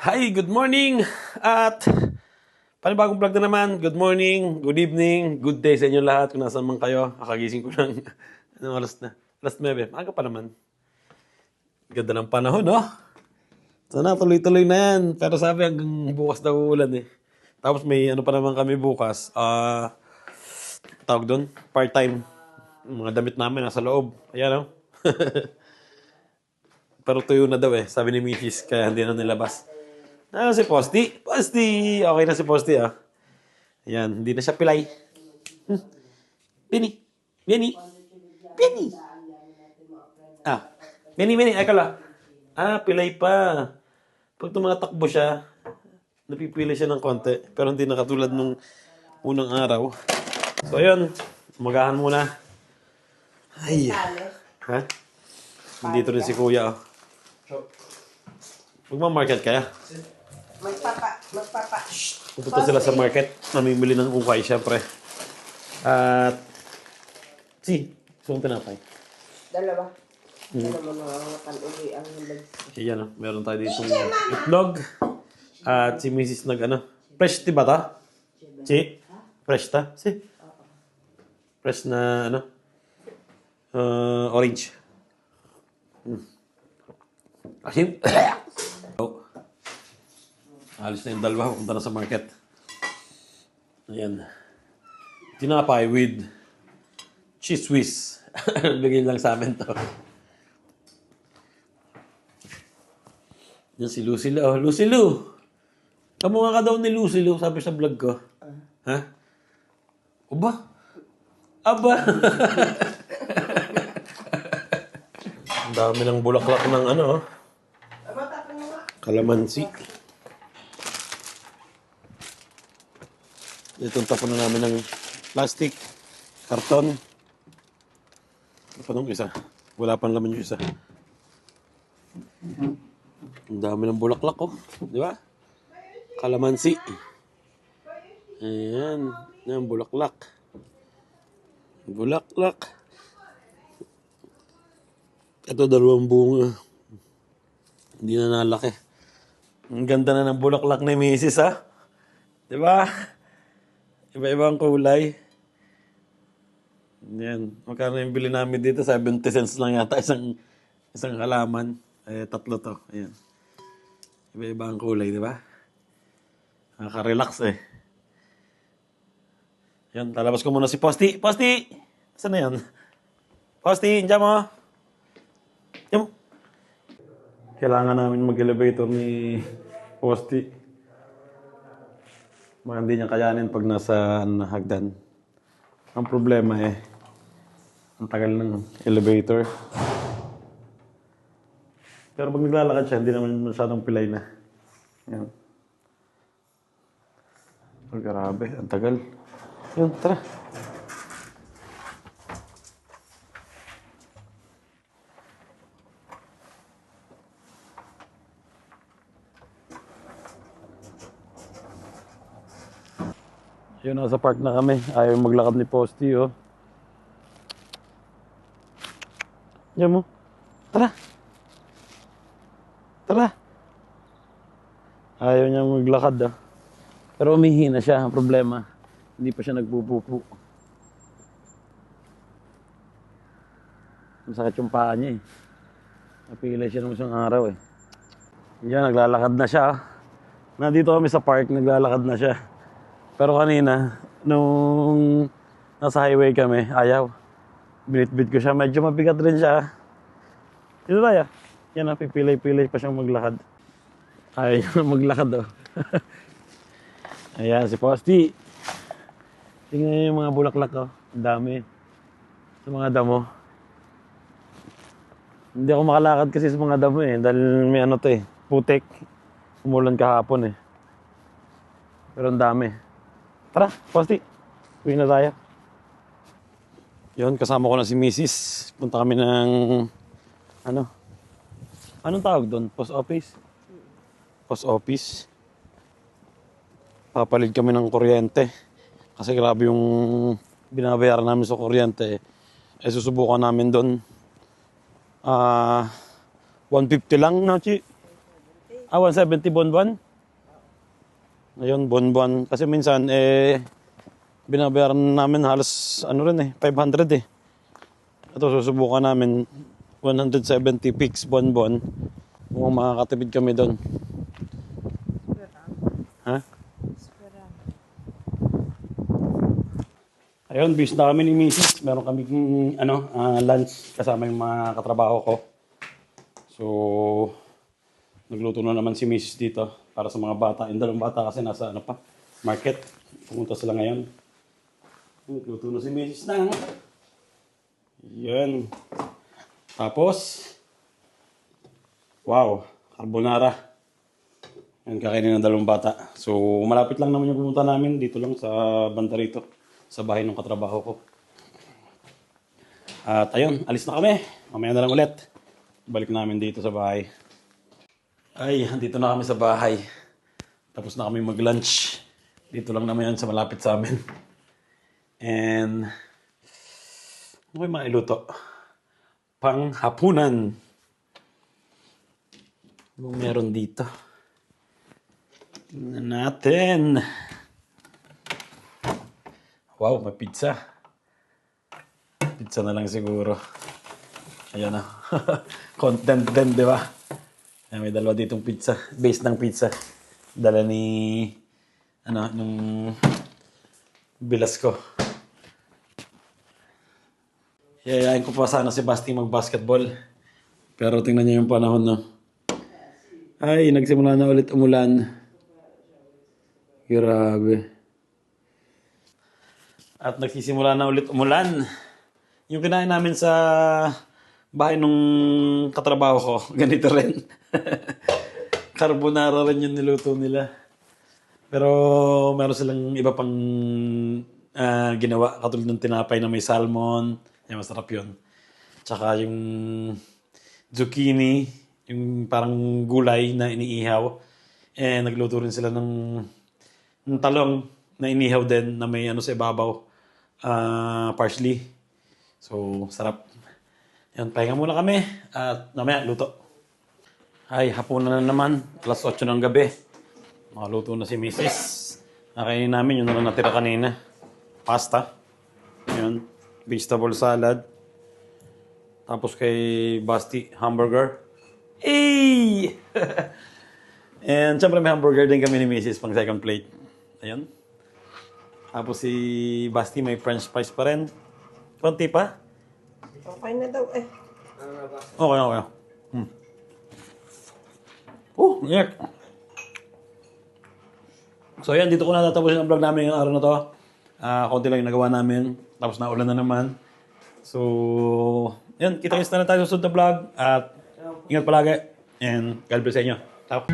Hi, good morning! At panibagong vlog na naman. Good morning, good evening, good day sa inyo lahat kung nasaan man kayo. Kakagising ko lang. Anong oras na? Alas 9. Maaga pa naman. Ganda ng panahon, no? Sana tuloy-tuloy na yan. Pero sabi hanggang bukas daw uulan eh. Tapos may ano pa naman kami bukas. Tawag doon, part-time. Yung mga damit namin nasa loob. Ayan, no? Pero tuyo na daw eh. Sabi ni Mrs. Kaya hindi na nilabas. Si Posty. Posty! Okay na si Posty, ah. Ayan, hindi na siya pilay. Benny. Benny. Benny. Benny. Ay, kala. Pilay pa. Pag tumatakbo siya, napipili siya ng konti. Pero hindi na katulad nung unang araw. So, ayun. Magahan muna. Ay. Ha? Nandito rin si Kuya, oh. Magmamarket kaya? Magpapa. Pupunta sila sa market. Namimili ng ukay, syempre. At, gusto mong tinapay. Dalawa. Dalawa mga uli ang nabag. Ayan, meron tayo dito itlog. At si Mrs. fresh tea ba ta? Fresh ta? Fresh na, orange. Asim. Alis na yung dalawa, punta na sa market. Ayan. Tinapay with cheese whiz. Bigay lang sa amin to. Yan si Lucy Lu. Oh, Lucy Lu! Kamukha ka daw ni Lucy Lu, sabi sa vlog ko. Ha? Aba? Ang dami ng bulaklak ng kalamansi. Itong tapon na namin ng plastic, karton. Ano pa nung isa? Wala pang laman yung isa. Ang dami ng bulaklak, oh. Di ba? Kalamansi. Ayan. Ayan, bulaklak. Bulaklak. Ito, 2 bunga. Hindi na nalaki. Ang ganda na ng bulaklak ni Mrs., ha? Di ba? Iba-ibang kulay. Yan. Magkano yung bili namin dito? 70 cents lang yata isang halaman. 3 to. Ayan. Iba-ibang kulay, di ba? Nakaka-relax eh. Yan. Lalabas ko muna si Posty. Posty! Saan na yan? Posty, dyan mo. Yan. Kailangan namin mag-elevator ni Posty. Mga hindi niya kayanin pag nasa hagdan. Ang problema ang tagal ng elevator. Pero pag naglalakad siya, hindi naman masyadong pilay na. Yan. Oh, grabe, ang tagal. Yun, tara. Yun, nasa park na kami. Ayaw maglakad ni Posty, oh. Yan mo. Tara. Tara. Ayaw niya maglakad, ah. Pero umihina siya. Ang problema, hindi pa siya nagpupupo. Masakit yung paa niya, eh. Napilay siya ng isang araw, eh. Yan, naglalakad na siya, ah. Nandito kami sa park, naglalakad na siya. Pero kanina, nung nasa highway kami, ayaw. Binitbit ko siya. Medyo mabigat rin siya. Ito tayo. Yan na, pipilay-pilay pa siyang maglakad. Ayaw niya maglakad, oh. Ayan, si Posty. Tingnan niyo yung mga bulaklak, oh. Ang dami. Sa mga damo. Hindi ako makalakad kasi sa mga damo, eh. Dahil may putik. Umulan kahapon, eh. Pero ang dami. Tara, Posty. Uwi na tayo. Yun, kasama ko na si Mrs. Punta kami ng, anong tawag doon? Post office? Post office. Papalit kami ng kuryente. Kasi grabe yung binabayaran namin sa kuryente. Susubukan namin doon. 150 lang, no, Chi? 170 bonbon. Ayun, bonbon. Kasi minsan, binabayaran namin halos, 500 eh. Ito, susubukan namin 170 pics bonbon. Kung makakatipid kami doon. Ha? Ayun, bis na kami ni Mrs. Meron kami lunch kasama yung mga katrabaho ko. So, nagluto na naman si Mrs. dito para sa mga bata. Yung dalawang bata kasi nasa market. Pumunta sila ngayon. Nagluto na si Mrs. na. Yan. Tapos, wow, carbonara. Yan, kakainin ng dalawang bata. So, malapit lang naman yung pumunta namin. Dito lang sa banda rito. Sa bahay ng katrabaho ko. At ayun, alis na kami. Mamaya na lang ulit. Balik namin dito sa bahay. Ay, dito na kami sa bahay. Tapos na kami mag-lunch. Dito lang naman yan sa malapit sa amin. And, ano ba yung mga iluto? Panghapunan. Anong meron dito? Tingnan natin. Wow, may pizza. Pizza na lang siguro. Ayan na. Content din, di ba? Ayan, may dalawa ditong pizza. Base ng pizza. Dala ni, nung bilas ko. Yayain ko pa sana si Basti mag-basketball. Pero tingnan niyo yung panahon, no? Ay, nagsimula na ulit umulan. Grabe. At nagsisimula na ulit umulan. Yung kinain namin sa bahay nung katrabaho ko, ganito rin. Carbonara rin yung niluto nila. Pero meron silang iba pang ginawa. Katulad ng tinapay na may salmon. Yan, masarap yun. Tsaka yung zucchini, yung parang gulay na iniihaw. Nagluto rin sila ng talong na inihaw din na may sa ibabaw. Parsley. So, sarap. Yan, pahinga muna kami. At mamaya, luto. Ay, hapunan na naman. Alas 8 ng gabi. Makaluto na si Mrs. Nakainin namin yung natira kanina. Pasta. Yan. Vegetable salad. Tapos kay Basti, hamburger. Hey! And syempre may hamburger din kami ni Mrs. pang second plate. Ayun. Tapos si Basti may french fries pa rin. Konti pa? Okay na daw eh. Okay. Yak. So yan, dito ko na tatapusin ang vlog namin yung araw na to. Konti lang yung nagawa namin. Tapos naulan na naman. So, yan, kita-kits na lang tayo sa susunod na vlog. At ingat palagi. And God bless sa inyo. Ciao.